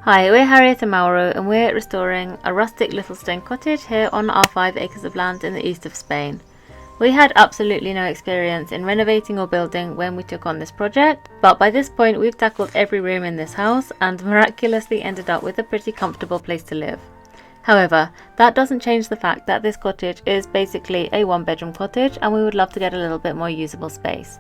Hi, we're Harriet and Mauro and we're restoring a rustic little stone cottage here on our 5 acres of land in the east of Spain. We had absolutely no experience in renovating or building when we took on this project, but by this point we've tackled every room in this house and miraculously ended up with a pretty comfortable place to live. However, that doesn't change the fact that this cottage is basically a 1-bedroom cottage and we would love to get a little bit more usable space.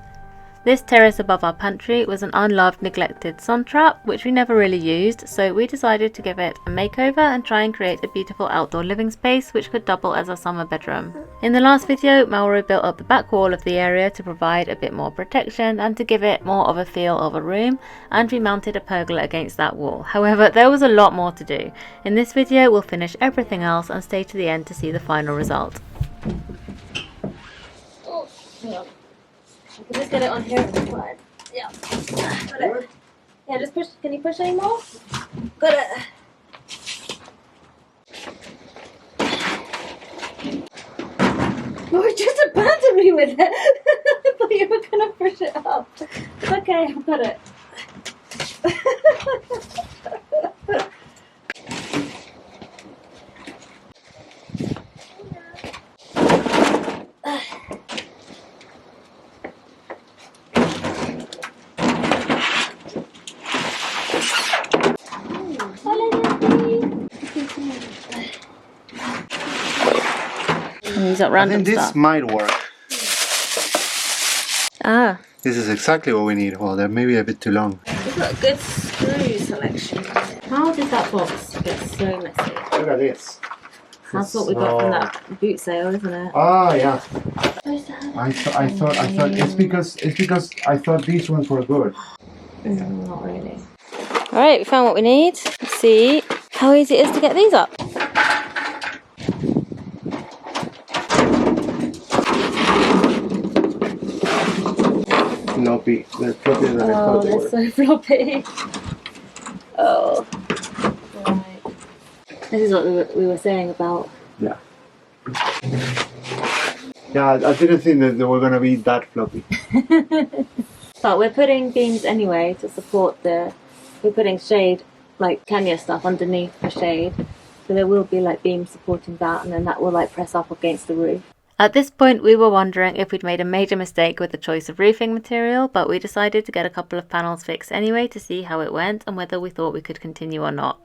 This terrace above our pantry was an unloved, neglected sun trap, which we never really used, so we decided to give it a makeover and try and create a beautiful outdoor living space which could double as our summer bedroom. In the last video, Mauro built up the back wall of the area to provide a bit more protection and to give it more of a feel of a room, and we mounted a pergola against that wall. However, there was a lot more to do. In this video, we'll finish everything else and stay to the end to see the final result. Oh, hang on. I can just get it on here. Fine. Yeah. Got it. Yeah, just push. Can you push any more? Got it. Oh, just abandoned me with it. I thought you were gonna push it up. It's okay, I've got it. Use up random I think this stuff. might work. Ah. This is exactly what we need. Well, they're maybe a bit too long. We've got a good screw selection. How did that box get so messy? Look at this. That's what we got from that boot sale, isn't it? Ah, yeah. I thought it's because I thought these ones were good. Not really. Alright, we found what we need. Let's see how easy it is to get these up. Floppy. They're floppier than I Oh, thought they they're were. so floppy. Oh. Right. This is what we were saying about. Yeah. Yeah, I didn't think that they were gonna be that floppy. But we're putting beams anyway to support we're putting shade, like Kenya stuff underneath for shade. So there will be like beams supporting that, and then that will like press up against the roof. At this point we were wondering if we'd made a major mistake with the choice of roofing material, but we decided to get a couple of panels fixed anyway to see how it went and whether we thought we could continue or not.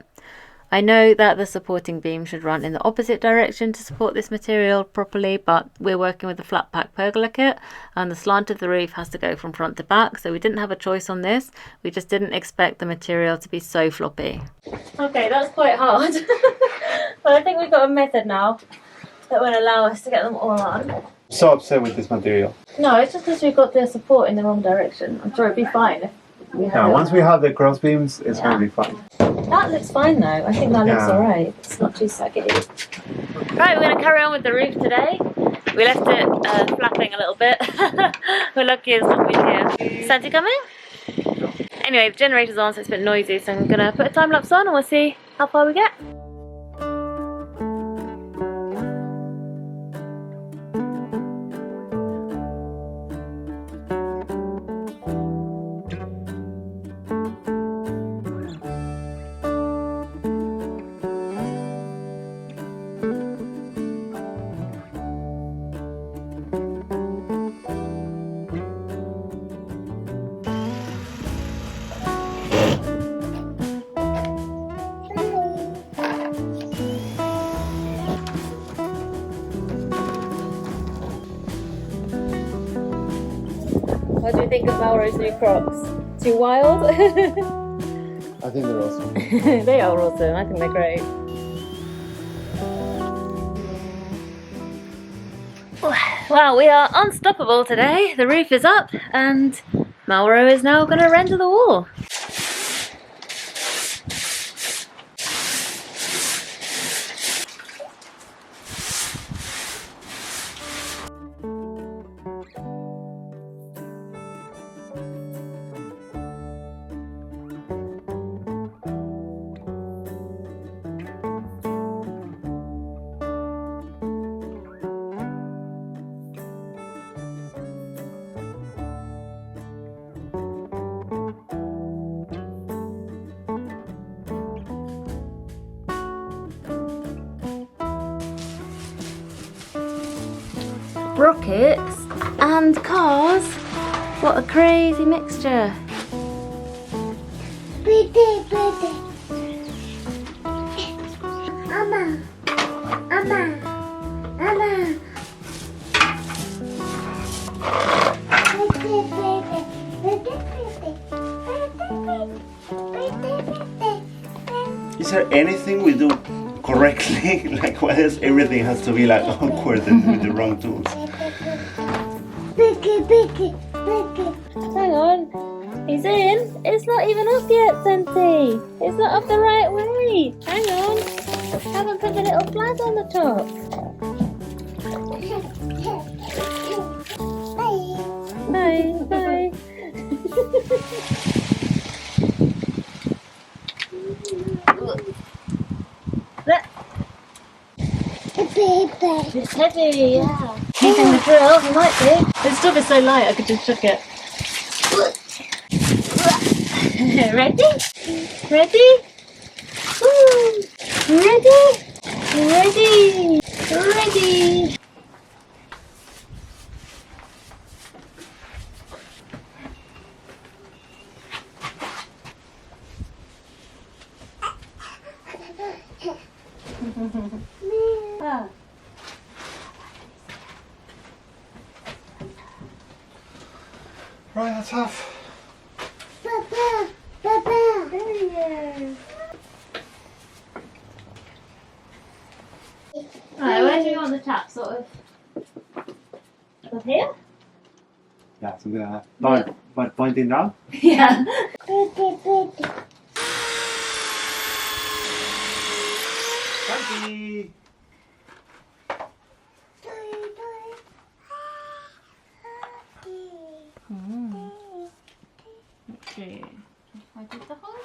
I know that the supporting beam should run in the opposite direction to support this material properly, but we're working with a flat pack pergola kit and the slant of the roof has to go from front to back, so we didn't have a choice on this. We just didn't expect the material to be so floppy. Okay, that's quite hard. But I think we've got a method now that will allow us to get them all on. So upset with this material. No, it's just because we've got the support in the wrong direction. I'm sure it'd be fine if we had it. Once we have the cross beams, it's gonna be fine. That looks fine though. I think that looks Yeah. alright. It's not too saggy. Right, we're going to carry on with the roof today. We left it flapping a little bit. We're lucky it's not wind here. Santi coming? Anyway, the generator's on, so it's a bit noisy, so I'm going to put a time lapse on and we'll see how far we get. What do you think of Mauro's new Crocs? Too wild? I think they're awesome. They are awesome, I think they're great. Well, we are unstoppable today. The roof is up and Mauro is now going to render the wall. sprockets and cars. What a crazy mixture. Is there anything we do correctly? Like, why does everything has to be like awkward and with the wrong tools? Hang on. He's in. It's not even up yet, Senti. It's not up the right way. Hang on. Haven't put the little flag on the top. Bye. Bye. It's heavy, yeah. Using the drill, he might be. This stuff is so light I could just chuck it. Ready? Ready? Woo. Ready? Ready? Ready? Right, that's half. There he is. Right, where do you want the tap, sort of? Up here? Yeah, something like that. But pointing down? Yeah. Santi! Okay. If I did the whole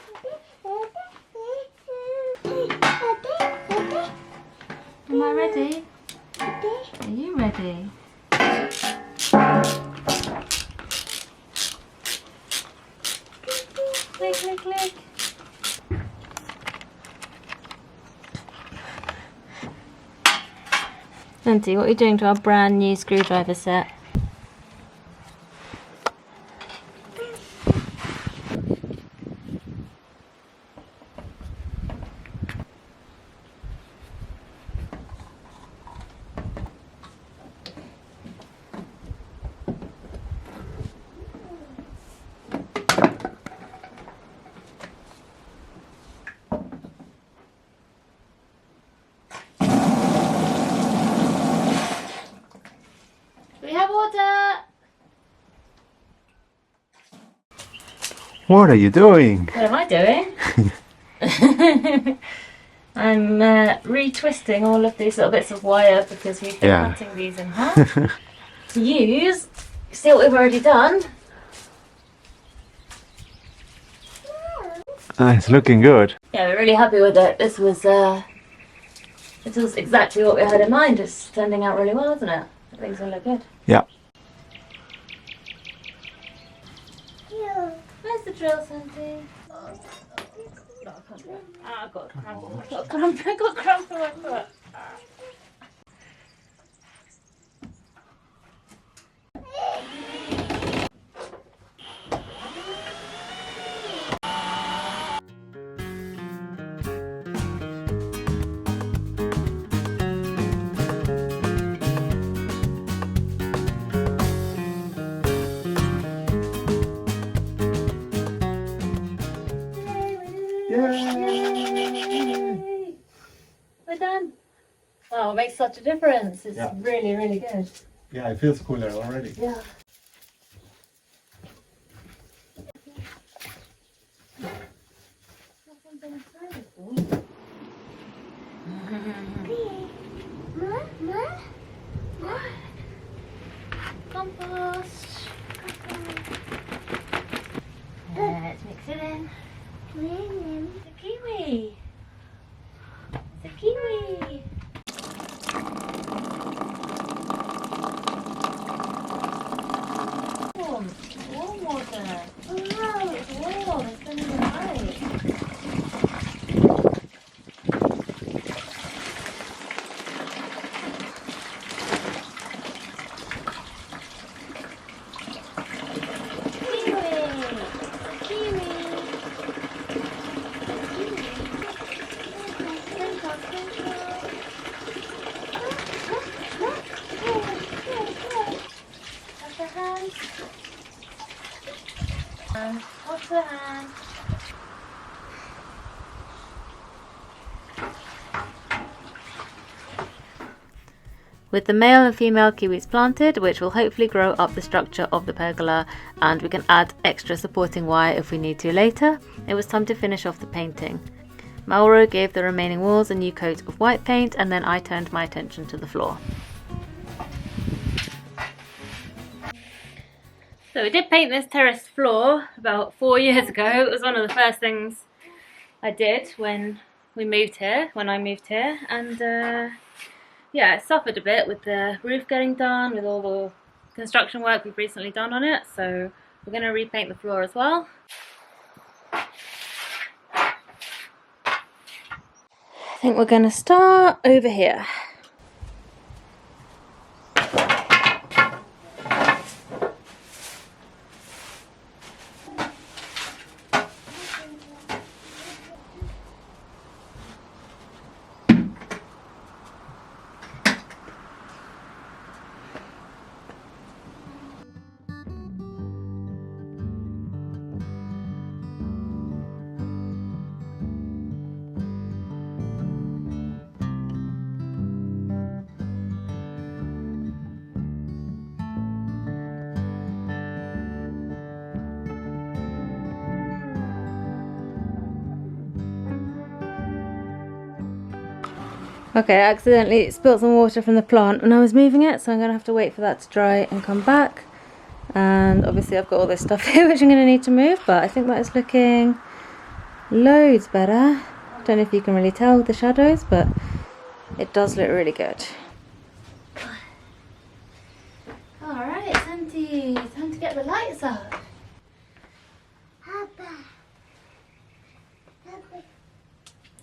Am I ready? Are you ready? Click, click, click. Santi, what are you doing to our brand new screwdriver set? We have water! What are you doing? What am I doing? I'm retwisting all of these little bits of wire because we've been cutting these in half to use. See what we've already done? It's looking good. Yeah, we're really happy with it. This was exactly what we had in mind. It's turning out really well, isn't it? I think it's going to look good. Yeah. Where's the drill, Santi? I've got cramp. I've got cramp in my foot. Yay! We're done. Wow, it makes such a difference. It's Yeah. really, really good. Yeah, it feels cooler already. Yeah. Compost. Let's mix it in. It's a kiwi. It's a kiwi. Warm water. Oh no, it's warm. It's going to be right. with the male and female kiwis planted, which will hopefully grow up the structure of the pergola, and we can add extra supporting wire if we need to later. It was time to finish off the painting. Mauro gave the remaining walls a new coat of white paint, and then I turned my attention to the floor. So we did paint this terrace floor about 4 years ago. It was one of the first things I did when I moved here, and yeah, it suffered a bit with the roof getting done, with all the construction work we've recently done on it, so we're going to repaint the floor as well. I think we're going to start over here. Okay, I accidentally spilled some water from the plant when I was moving it, so I'm going to have to wait for that to dry and come back. And obviously I've got all this stuff here which I'm going to need to move, but I think that is looking loads better. Don't know if you can really tell with the shadows, but it does look really good. Alright, Santi, time to get the lights up.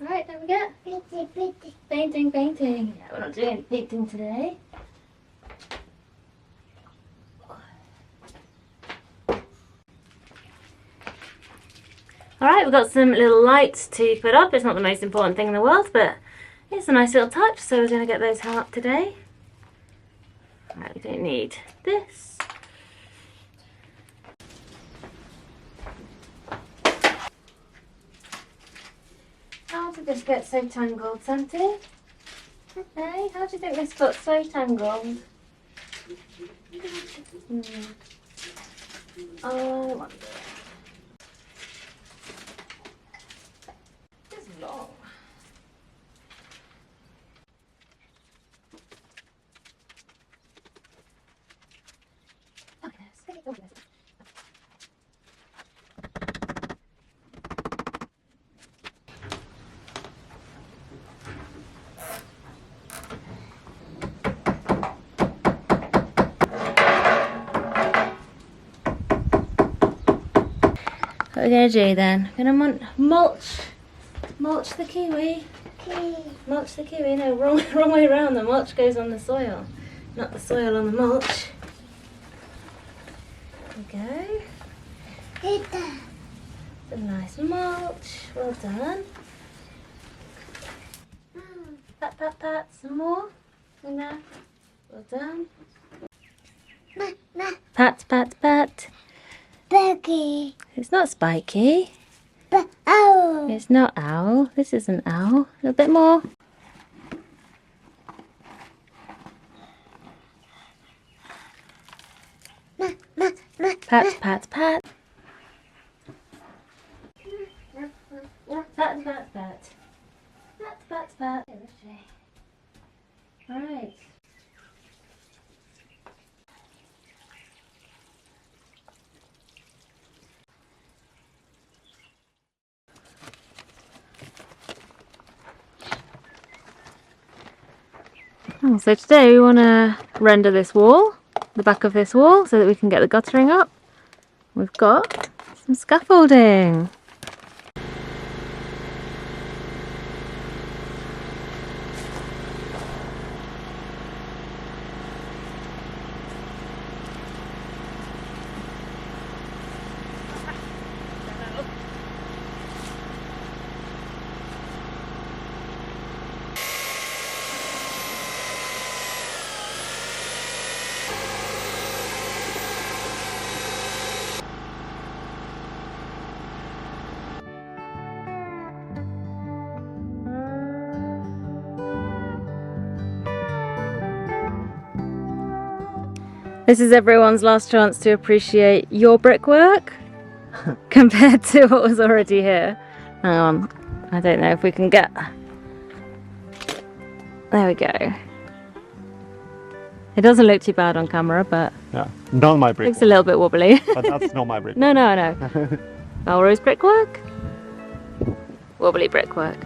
Alright, don't forget. Painting. Yeah, we're not doing any painting today. Alright, we've got some little lights to put up. It's not the most important thing in the world, but it's a nice little touch, so we're going to get those hung up today. Alright, we don't need this. How did this get so tangled, Santi? Hey, how do you think this got so tangled? Oh, I wonder. It's long. Okay, let's get it over this. What are we going to do then? We're going to mulch the kiwi. Mulch the kiwi. No, wrong way around. The mulch goes on the soil, not the soil on the mulch. There we go. It's a nice mulch. Well done. Pat, pat, pat. Some more. In there. Well done. Pat, pat, pat. Spiky. It's not spiky. Owl. It's not owl. This isn't owl. A little bit more. Pat, pat, pat. Pat, pat, pat. Pat, pat, pat. Alright. So today we want to render this wall, the back of this wall, so that we can get the guttering up. We've got some scaffolding. This is everyone's last chance to appreciate your brickwork compared to what was already here. Hang on, I don't know if we can get... There we go. It doesn't look too bad on camera, but Yeah, not my brick. looks a little bit wobbly. But that's not my brick. No. Mauro's brickwork? Wobbly brickwork.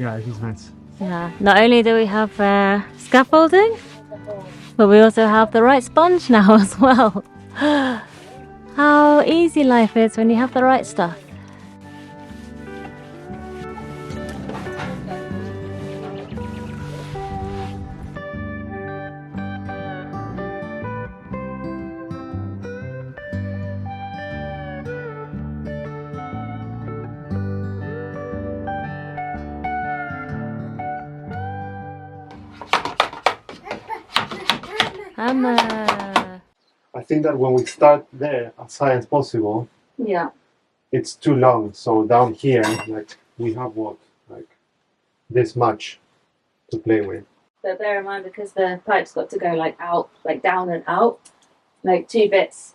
Yeah, it is nice. Yeah, not only do we have scaffolding, but we also have the right sponge now as well. How easy life is when you have the right stuff. I think that when we start there as high as possible, Yeah. it's too long. So down here, like we have what, like this much to play with. So bear in mind, because the pipe's got to go like out, like down and out, like 2 bits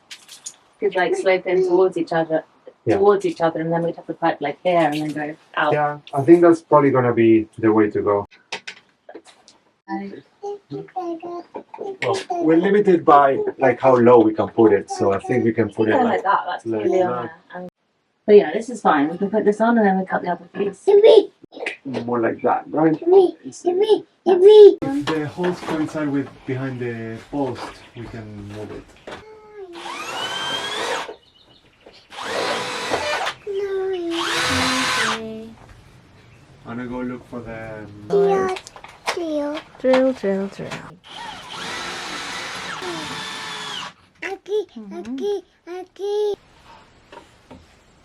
could like slope in towards each other, and then we'd have the pipe like here and then go out. Yeah, I think that's probably gonna be the way to go. Well, we're limited by like how low we can put it, so I think we can put it Yeah, like that. That's like really on that. there. But yeah, this is fine. We can put this on and then we cut the other piece. more like that, right? If the holes coincide with behind the post, we can move it. I'm gonna go look for the Drill.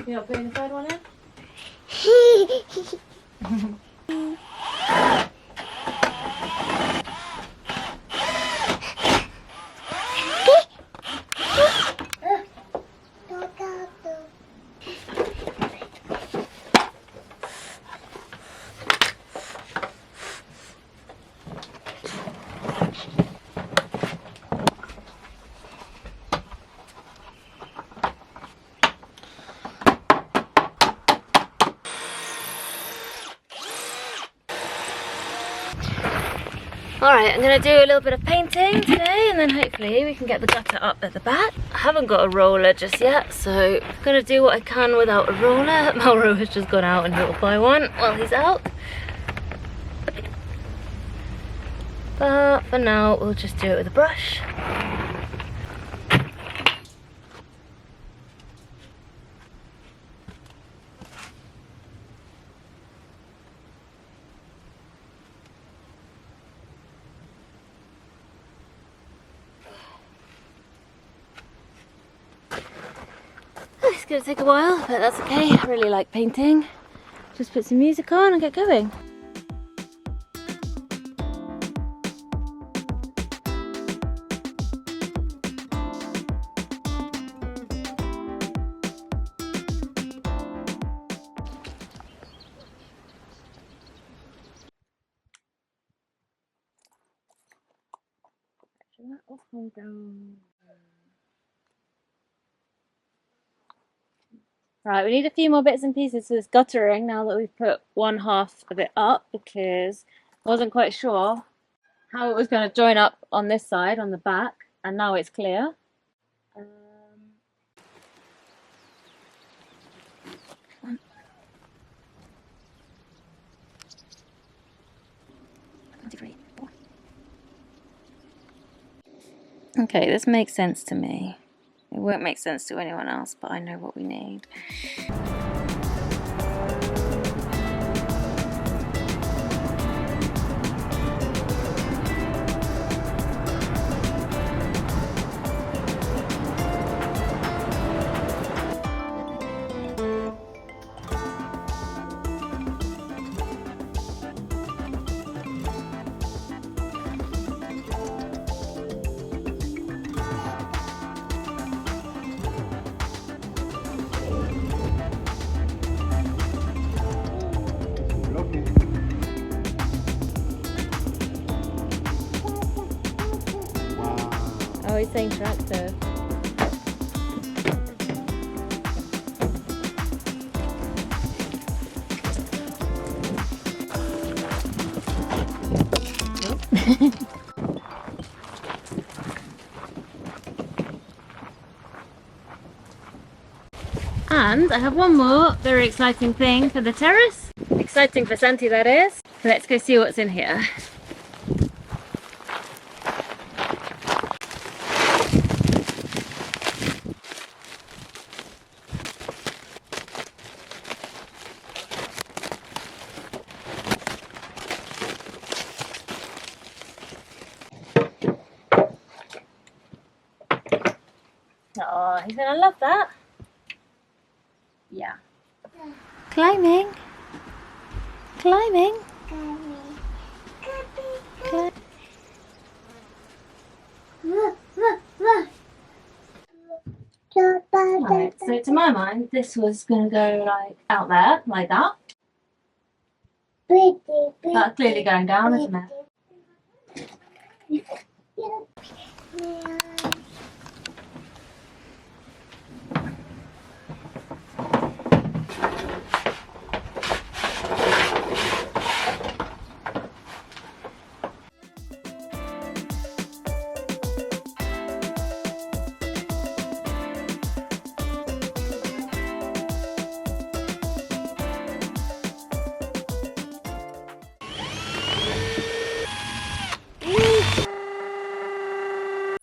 You're not putting the third one in? Alright, I'm going to do a little bit of painting today and then hopefully we can get the gutter up at the back. I haven't got a roller just yet, so I'm going to do what I can without a roller. Mauro has just gone out and he'll buy one while he's out. But for now, we'll just do it with a brush. It's going to take a while, but that's okay. I really like painting. Just put some music on and get going. Right, we need a few more bits and pieces for this guttering now that we've put 1/2 of it up, because I wasn't quite sure how it was going to join up on this side, on the back, and now it's clear. Okay, this makes sense to me. It won't make sense to anyone else, but I know what we need. saying tractor. And I have one more very exciting thing for the terrace. Exciting for Santi, that is. Let's go see what's in here. Oh, he's gonna love that. Yeah. Climbing. Climbing. Right, so to my mind, this was gonna go like out there, like that. That's clearly going down, isn't it?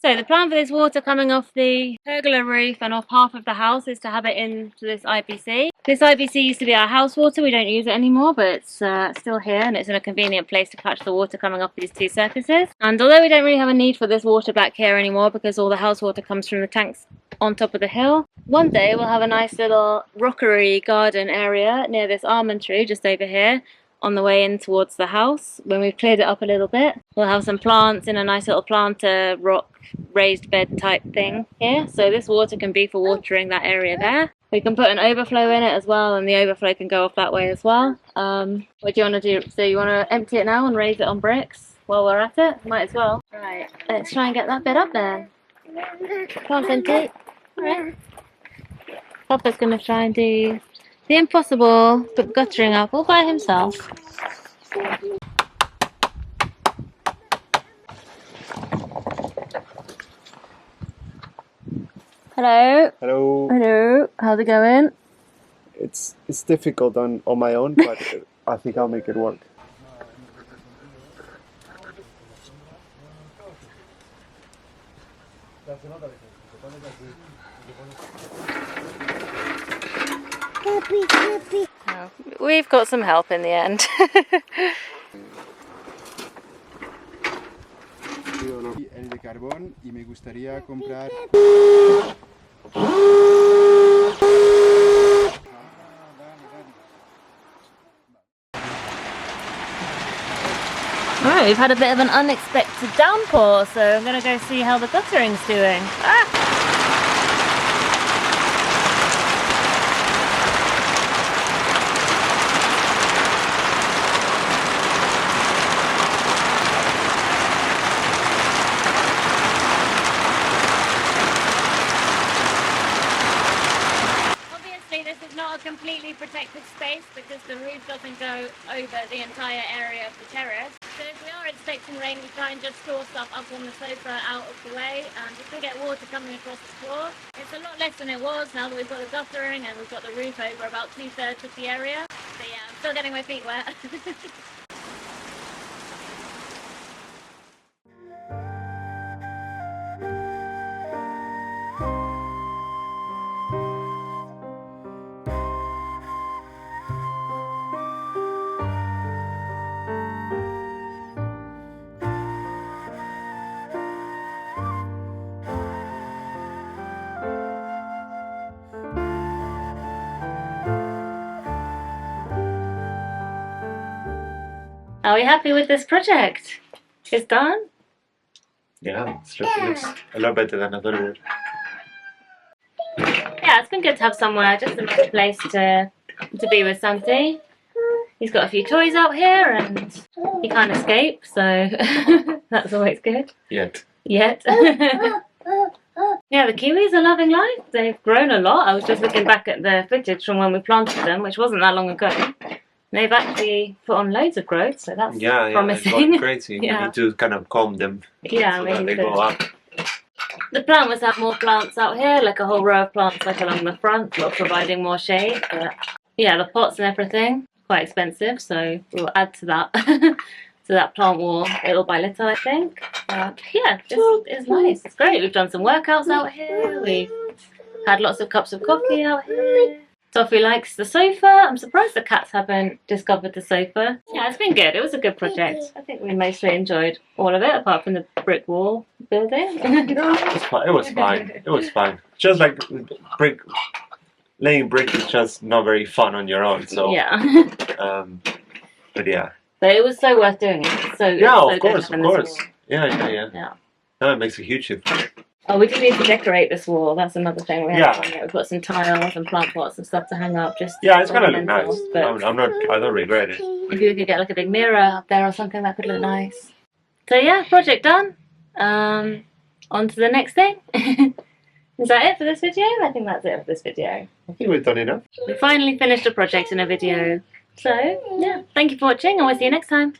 So the plan for this water coming off the pergola roof and off half of the house is to have it into this IBC. This IBC used to be our house water, we don't use it anymore, but it's still here and it's in a convenient place to catch the water coming off these two surfaces. And although we don't really have a need for this water back here anymore because all the house water comes from the tanks on top of the hill, one day we'll have a nice little rockery garden area near this almond tree just over here on the way in towards the house. When we've cleared it up a little bit, we'll have some plants in a nice little planter rock raised bed type thing here, so this water can be for watering that area there. We can put an overflow in it as well, and the overflow can go off that way as well. What do you want to do? So you want to empty it now and raise it on bricks while we're at it? Might as well. Right, let's try and get that bit up there. Come on, Cinti. Right. Papa's going to try and do the impossible, but guttering up all by himself. Hello. Hello. Hello. How's it going? It's difficult on my own, but I think I'll make it work. Oh, we've got some help in the end. El de carbón y me gustaría comprar. Alright, we've had a bit of an unexpected downpour, so I'm going to go see how the guttering's doing. Completely protected space because the roof doesn't go over the entire area of the terrace. So if we are expecting rain, we try and just store stuff up on the sofa out of the way, and if we get water coming across the floor, it's a lot less than it was now that we've got the guttering and we've got the roof over about 2/3 of the area. But yeah, I'm still getting my feet wet. Are we happy with this project? It's done? Yeah, it looks a lot better than I thought it would. Yeah, it's been good to have somewhere, just a nice place to be with Santi. He's got a few toys out here and he can't escape, so that's always good. Yet. Yet. Yeah, the kiwis are loving life. They've grown a lot. I was just looking back at the footage from when we planted them, which wasn't that long ago. They've actually put on loads of growth, so that's promising. They've gone crazy. Yeah. We need to kind of calm them Yeah, so that maybe they go up. the plan was to have more plants out here, like a whole row of plants like along the front, for providing more shade. But yeah, the pots and everything, quite expensive, so we'll add to that to that plant wall little by little, I think. But yeah, it's nice. It's great. We've done some workouts out here. We've had lots of cups of coffee out here. Sophie likes the sofa. I'm surprised the cats haven't discovered the sofa. Yeah, it's been good. It was a good project. I think we mostly enjoyed all of it, apart from the brick wall building. It was fine. It was fine. Just like laying brick is just not very fun on your own. So yeah. But yeah. But it was so worth doing it. So Yeah, so of course. Yeah. Yeah. No, it makes a huge difference. Oh, we do need to decorate this wall. That's another thing we have. Yeah. We've got some tiles and plant pots and stuff to hang up. Just Yeah, it's gonna look nice. ornamental, but I don't regret it. if you could get like a big mirror up there or something, that could look nice. So yeah, project done. On to the next thing. Is that it for this video? I think that's it for this video. I think we've done enough. We finally finished a project in a video. So yeah, thank you for watching and we'll see you next time.